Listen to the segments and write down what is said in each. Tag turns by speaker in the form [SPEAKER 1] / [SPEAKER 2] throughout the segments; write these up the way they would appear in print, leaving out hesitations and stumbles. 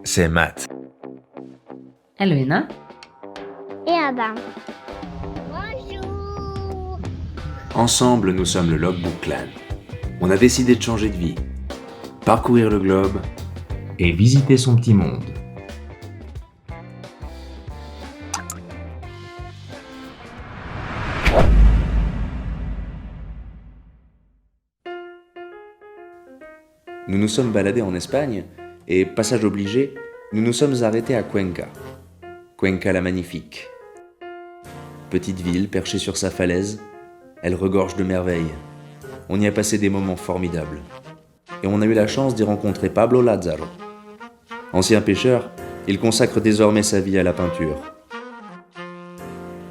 [SPEAKER 1] C'est Matt.
[SPEAKER 2] Elena.
[SPEAKER 3] Et Adam. Bonjour.
[SPEAKER 1] Ensemble, nous sommes le Logbook Clan. On a décidé de changer de vie, parcourir le globe et visiter son petit monde. Nous nous sommes baladés en Espagne et, passage obligé, nous nous sommes arrêtés à Cuenca. Cuenca la magnifique. Petite ville perchée sur sa falaise, elle regorge de merveilles. On y a passé des moments formidables. Et on a eu la chance d'y rencontrer Pablo Lázaro. Ancien pêcheur, il consacre désormais sa vie à la peinture.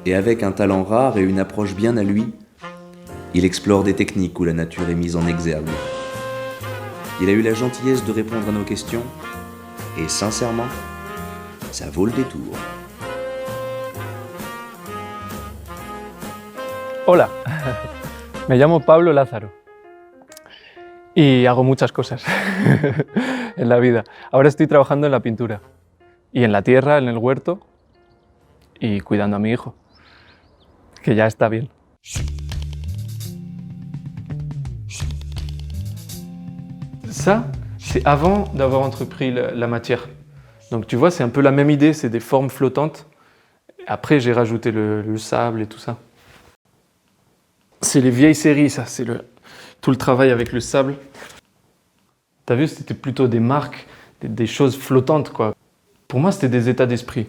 [SPEAKER 1] Et avec un talent rare et une approche bien à lui, il explore des techniques où la nature est mise en exergue. Il a eu la gentillesse de répondre à nos questions, et sincèrement, ça vaut le détour.
[SPEAKER 4] Hola, me llamo Pablo Lázaro y hago muchas cosas en la vida. Ahora estoy trabajando en la pintura y en la tierra, en el huerto y cuidando a mi hijo, que ya está bien. Ça, c'est avant d'avoir entrepris la matière. Donc tu vois, c'est un peu la même idée, c'est des formes flottantes. Après, j'ai rajouté le sable et tout ça. C'est les vieilles séries, ça, c'est tout le travail avec le sable. T'as vu, c'était plutôt des marques, des choses flottantes, quoi. Pour moi, c'était des états d'esprit.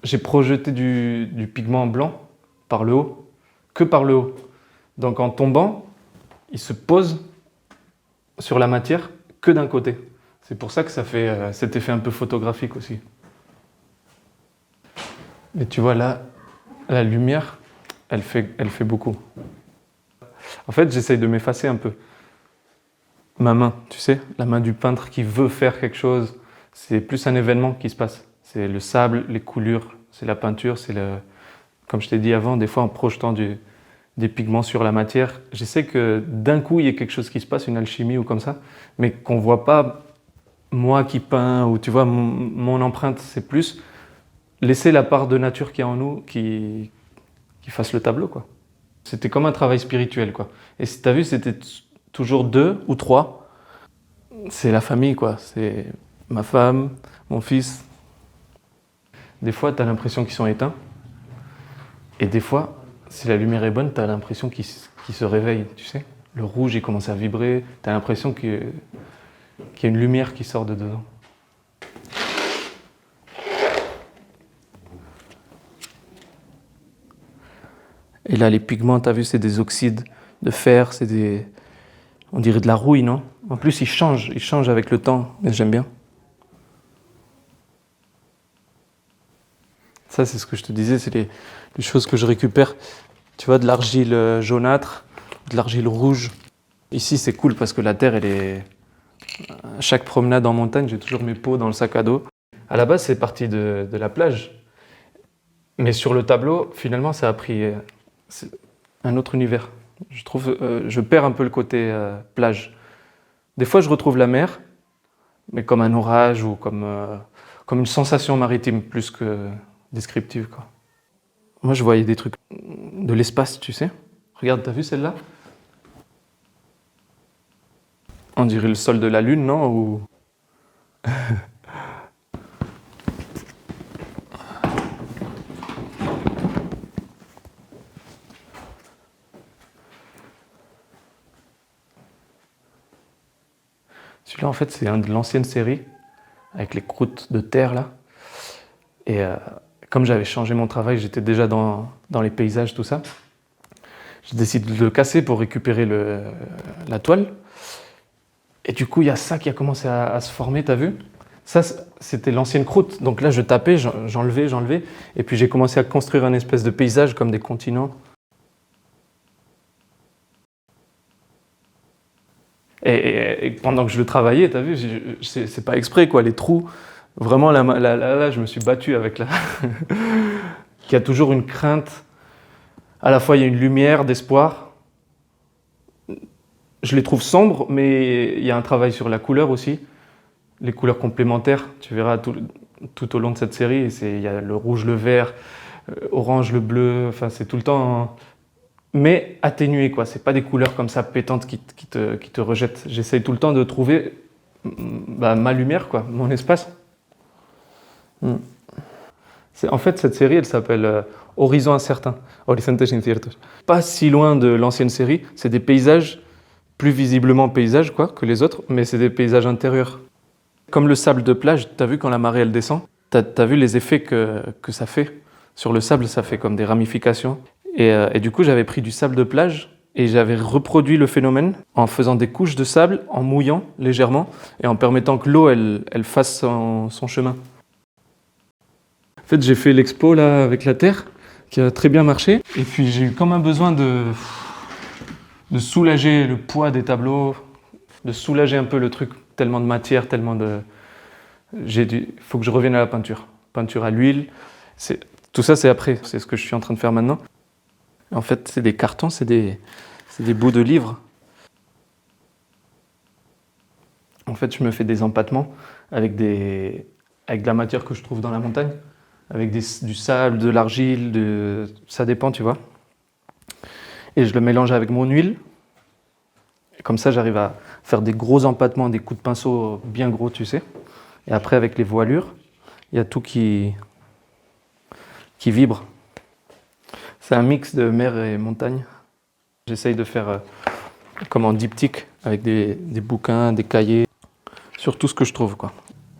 [SPEAKER 4] J'ai projeté du pigment blanc par le haut, que par le haut. Donc en tombant, il se pose sur la matière que d'un côté. C'est pour ça que ça fait cet effet un peu photographique aussi. Et tu vois là, la lumière, elle fait beaucoup. En fait, j'essaye de m'effacer un peu. Ma main, tu sais, la main du peintre qui veut faire quelque chose, c'est plus un événement qui se passe. C'est le sable, les coulures, c'est la peinture, comme je t'ai dit avant, des fois en projetant des pigments sur la matière, j'essaie que d'un coup il y ait quelque chose qui se passe, une alchimie ou comme ça, mais qu'on voit pas moi qui peins ou tu vois mon empreinte, c'est plus laisser la part de nature qu'il y a en nous qui fasse le tableau, quoi. C'était comme un travail spirituel, quoi. Et si t'as vu, c'était toujours 2 ou 3. C'est la famille, quoi. C'est ma femme, mon fils. Des fois, t'as l'impression qu'ils sont éteints. Et des fois, si la lumière est bonne, t'as l'impression qu'ils se réveillent, tu sais. Le rouge, il commence à vibrer. T'as l'impression qu'il y a une lumière qui sort de dedans. Et là, les pigments, t'as vu, c'est des oxydes de fer, on dirait de la rouille, non? En plus, ils changent avec le temps, mais j'aime bien. Ça, c'est ce que je te disais, c'est les choses que je récupère. Tu vois, de l'argile jaunâtre, de l'argile rouge. Ici, c'est cool parce que la terre, elle est... À chaque promenade en montagne, j'ai toujours mes pots dans le sac à dos. À la base, c'est parti de la plage. Mais sur le tableau, finalement, ça a pris un autre univers. Je trouve, je perds un peu le côté plage. Des fois, je retrouve la mer, mais comme un orage ou comme une sensation maritime plus que descriptive, quoi. Moi, je voyais des trucs de l'espace, tu sais. Regarde, t'as vu celle-là? On dirait le sol de la Lune, non? Ou... Celui-là, en fait, c'est un de l'ancienne série, avec les croûtes de terre, là. Et comme j'avais changé mon travail, j'étais déjà dans les paysages, tout ça. J'ai décidé de le casser pour récupérer la toile. Et du coup, il y a ça qui a commencé à se former, t'as vu? Ça, c'était l'ancienne croûte. Donc là, je tapais, j'enlevais. Et puis j'ai commencé à construire un espèce de paysage comme des continents. Et pendant que je le travaillais, t'as vu, c'est pas exprès, quoi, les trous. Vraiment, là, je me suis battu avec la... Il y a toujours une crainte. À la fois, il y a une lumière d'espoir. Je les trouve sombres, mais il y a un travail sur la couleur aussi. Les couleurs complémentaires, tu verras tout au long de cette série, il y a le rouge, le vert, orange, le bleu, enfin c'est tout le temps... Mais atténué, quoi. C'est pas des couleurs comme ça pétantes qui te rejettent. J'essaye tout le temps de trouver ma lumière, quoi, mon espace. En fait, cette série, elle s'appelle Horizon incertain, Horizontes inciertos. Pas si loin de l'ancienne série, c'est des paysages, plus visiblement paysages quoi, que les autres, mais c'est des paysages intérieurs. Comme le sable de plage, t'as vu quand la marée elle descend, t'as vu les effets que ça fait. Sur le sable, ça fait comme des ramifications. Et du coup, j'avais pris du sable de plage et j'avais reproduit le phénomène en faisant des couches de sable, en mouillant légèrement et en permettant que l'eau elle fasse son chemin. En fait, j'ai fait l'expo là avec la Terre, qui a très bien marché. Et puis j'ai eu comme un besoin de soulager le poids des tableaux, de soulager un peu le truc, tellement de matière, tellement de... Il faut que je revienne à la peinture. Peinture à l'huile, tout ça c'est après, c'est ce que je suis en train de faire maintenant. En fait, c'est des cartons, c'est des bouts de livres. En fait, je me fais des empattements avec de la matière que je trouve dans la montagne, avec du sable, de l'argile, ça dépend, tu vois. Et je le mélange avec mon huile. Et comme ça, j'arrive à faire des gros empattements, des coups de pinceau bien gros, tu sais. Et après, avec les voilures, il y a tout qui vibre. C'est un mix de mer et montagne. J'essaye de faire comme en diptyque, avec des bouquins, des cahiers, sur tout ce que je trouve, quoi.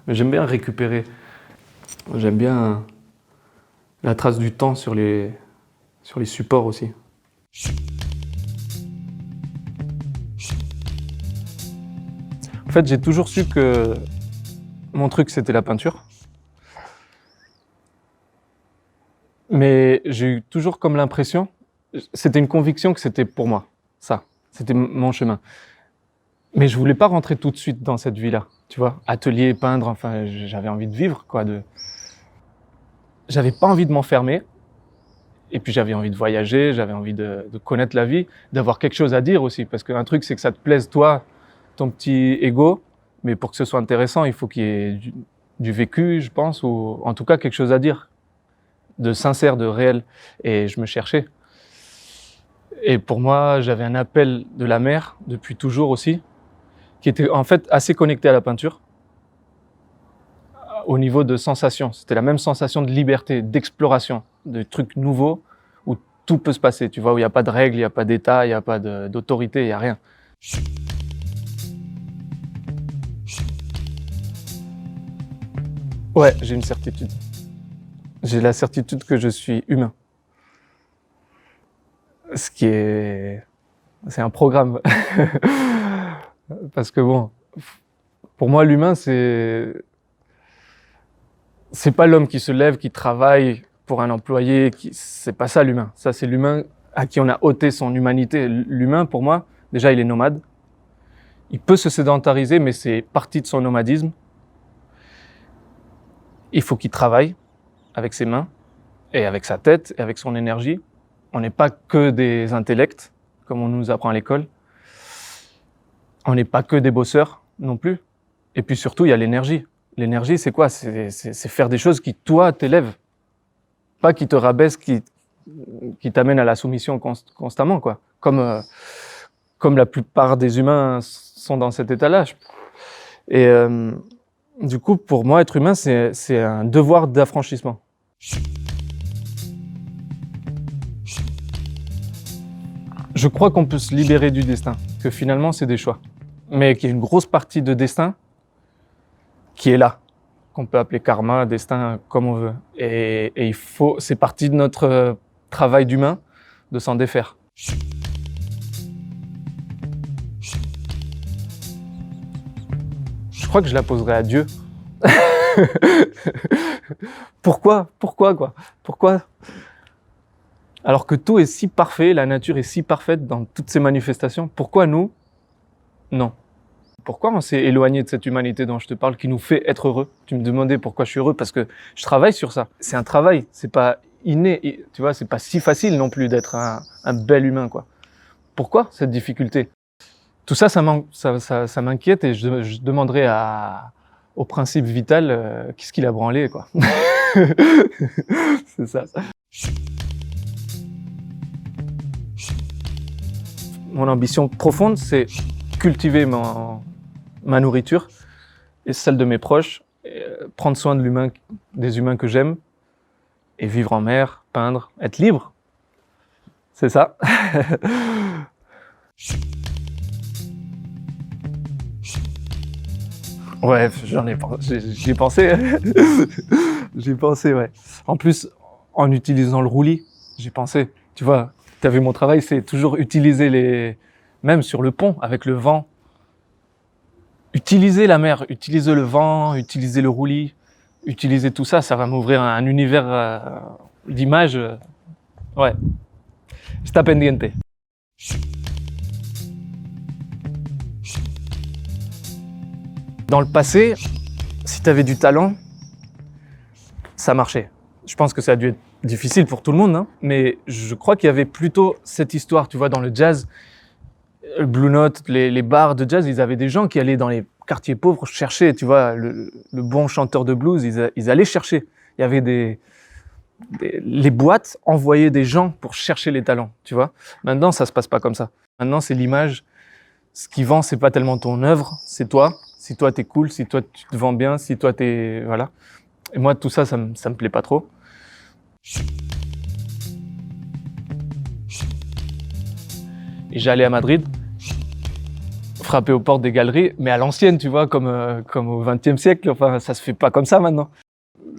[SPEAKER 4] Mais j'aime bien récupérer, j'aime bien la trace du temps sur les supports aussi. En fait, j'ai toujours su que mon truc, c'était la peinture. Mais j'ai eu toujours comme l'impression, c'était une conviction que c'était pour moi, ça, c'était mon chemin. Mais je voulais pas rentrer tout de suite dans cette vie-là, tu vois, atelier, peindre, enfin, j'avais envie de vivre, quoi, j'avais pas envie de m'enfermer, et puis j'avais envie de voyager, j'avais envie de connaître la vie, d'avoir quelque chose à dire aussi, parce qu'un truc, c'est que ça te plaise, toi, ton petit ego, mais pour que ce soit intéressant, il faut qu'il y ait du vécu, je pense, ou en tout cas quelque chose à dire. De sincère, de réel, et je me cherchais. Et pour moi, j'avais un appel de la mer, depuis toujours aussi, qui était en fait assez connecté à la peinture, au niveau de sensation. C'était la même sensation de liberté, d'exploration, de trucs nouveaux, où tout peut se passer, tu vois, où il n'y a pas de règles, il n'y a pas d'état, il n'y a pas d'autorité, il n'y a rien. Ouais, j'ai une certitude. J'ai la certitude que je suis humain. C'est un programme. Parce que bon, pour moi, l'humain, c'est pas l'homme qui se lève, qui travaille pour un employé, c'est pas ça l'humain. Ça, c'est l'humain à qui on a ôté son humanité. L'humain, pour moi, déjà, il est nomade. Il peut se sédentariser, mais c'est partie de son nomadisme. Il faut qu'il travaille avec ses mains, et avec sa tête, et avec son énergie. On n'est pas que des intellects, comme on nous apprend à l'école. On n'est pas que des bosseurs, non plus. Et puis surtout, il y a l'énergie. L'énergie, c'est quoi? C'est faire des choses qui, toi, t'élèvent. Pas qui te rabaissent, qui t'amènent à la soumission constamment, quoi. Comme la plupart des humains sont dans cet état-là. Et du coup, pour moi, être humain, c'est un devoir d'affranchissement. Je crois qu'on peut se libérer du destin, que finalement, c'est des choix. Mais qu'il y a une grosse partie de destin qui est là, qu'on peut appeler karma, destin, comme on veut. Et c'est partie de notre travail d'humain de s'en défaire. Je crois que je la poserai à Dieu. Pourquoi quoi? Pourquoi? Alors que tout est si parfait, la nature est si parfaite dans toutes ses manifestations, pourquoi nous? Non. Pourquoi on s'est éloigné de cette humanité dont je te parle, qui nous fait être heureux? Tu me demandais pourquoi je suis heureux, parce que je travaille sur ça. C'est un travail, c'est pas inné, tu vois, c'est pas si facile non plus d'être un bel humain, quoi. Pourquoi cette difficulté? Tout ça, ça m'inquiète et je demanderai au principe vital qu'est-ce qu'il a branlé, quoi. C'est ça. Mon ambition profonde, c'est cultiver ma nourriture et celle de mes proches, et, prendre soin de des humains que j'aime, et vivre en mer, peindre, être libre. C'est ça. Ouais, j'y ai pensé. J'y ai pensé, ouais. En plus, en utilisant le roulis, j'ai pensé. Tu vois, tu as vu mon travail, c'est toujours utiliser même sur le pont, avec le vent. Utiliser la mer, utiliser le vent, utiliser le roulis, utiliser tout ça, ça va m'ouvrir un univers d'images. Ouais. Está pendiente. Dans le passé, si tu avais du talent, ça marchait. Je pense que ça a dû être difficile pour tout le monde, hein, mais je crois qu'il y avait plutôt cette histoire, tu vois, dans le jazz, le Blue Note, les bars de jazz, ils avaient des gens qui allaient dans les quartiers pauvres chercher, tu vois, le bon chanteur de blues, ils allaient chercher. Il y avait les boîtes envoyaient des gens pour chercher les talents, tu vois. Maintenant, ça se passe pas comme ça. Maintenant, c'est l'image. Ce qui vend, c'est pas tellement ton œuvre, c'est toi. Si toi t'es cool, si toi tu te vends bien, si toi t'es voilà. Et moi tout ça, ça me plaît pas trop. Et j'allais à Madrid, frapper aux portes des galeries, mais à l'ancienne, tu vois, comme au XXe siècle. Enfin, ça se fait pas comme ça maintenant.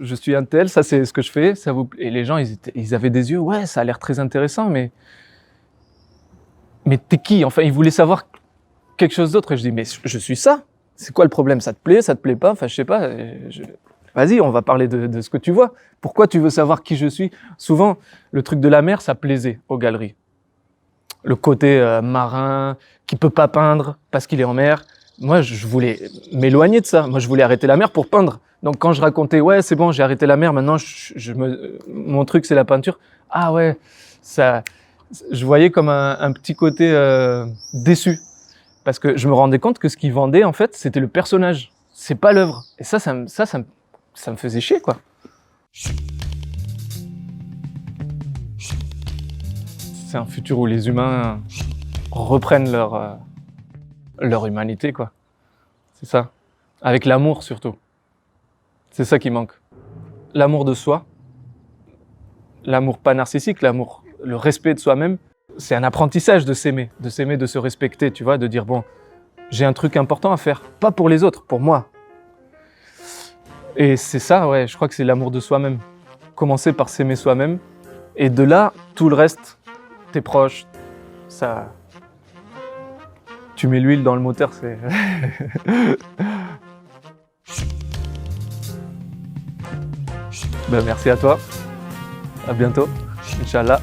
[SPEAKER 4] Je suis un tel, ça c'est ce que je fais, ça vous plaît. Et les gens, ils avaient des yeux, ouais, ça a l'air très intéressant, mais t'es qui? Enfin, ils voulaient savoir quelque chose d'autre. Et je dis, mais je suis ça. C'est quoi le problème? Ça te plaît pas? Enfin, je sais pas. Vas-y, on va parler de ce que tu vois. Pourquoi tu veux savoir qui je suis? Souvent, le truc de la mer, ça plaisait aux galeries. Le côté marin, qui peut pas peindre parce qu'il est en mer. Moi, je voulais m'éloigner de ça. Moi, je voulais arrêter la mer pour peindre. Donc, quand je racontais, ouais, c'est bon, j'ai arrêté la mer, maintenant, mon truc, c'est la peinture. Ah ouais, ça, je voyais comme un petit côté déçu. Parce que je me rendais compte que ce qu'ils vendaient, en fait, c'était le personnage. C'est pas l'œuvre. Et ça me faisait chier, quoi. C'est un futur où les humains reprennent leur humanité, quoi. C'est ça. Avec l'amour, surtout. C'est ça qui manque. L'amour de soi. L'amour pas narcissique, le respect de soi-même. C'est un apprentissage de s'aimer, de se respecter, tu vois, de dire, bon, j'ai un truc important à faire, pas pour les autres, pour moi. Et c'est ça, ouais, je crois que c'est l'amour de soi-même. Commencer par s'aimer soi-même, et de là, tout le reste, tes proches, ça... Tu mets l'huile dans le moteur, c'est... Ben, merci à toi, à bientôt, Inch'Allah.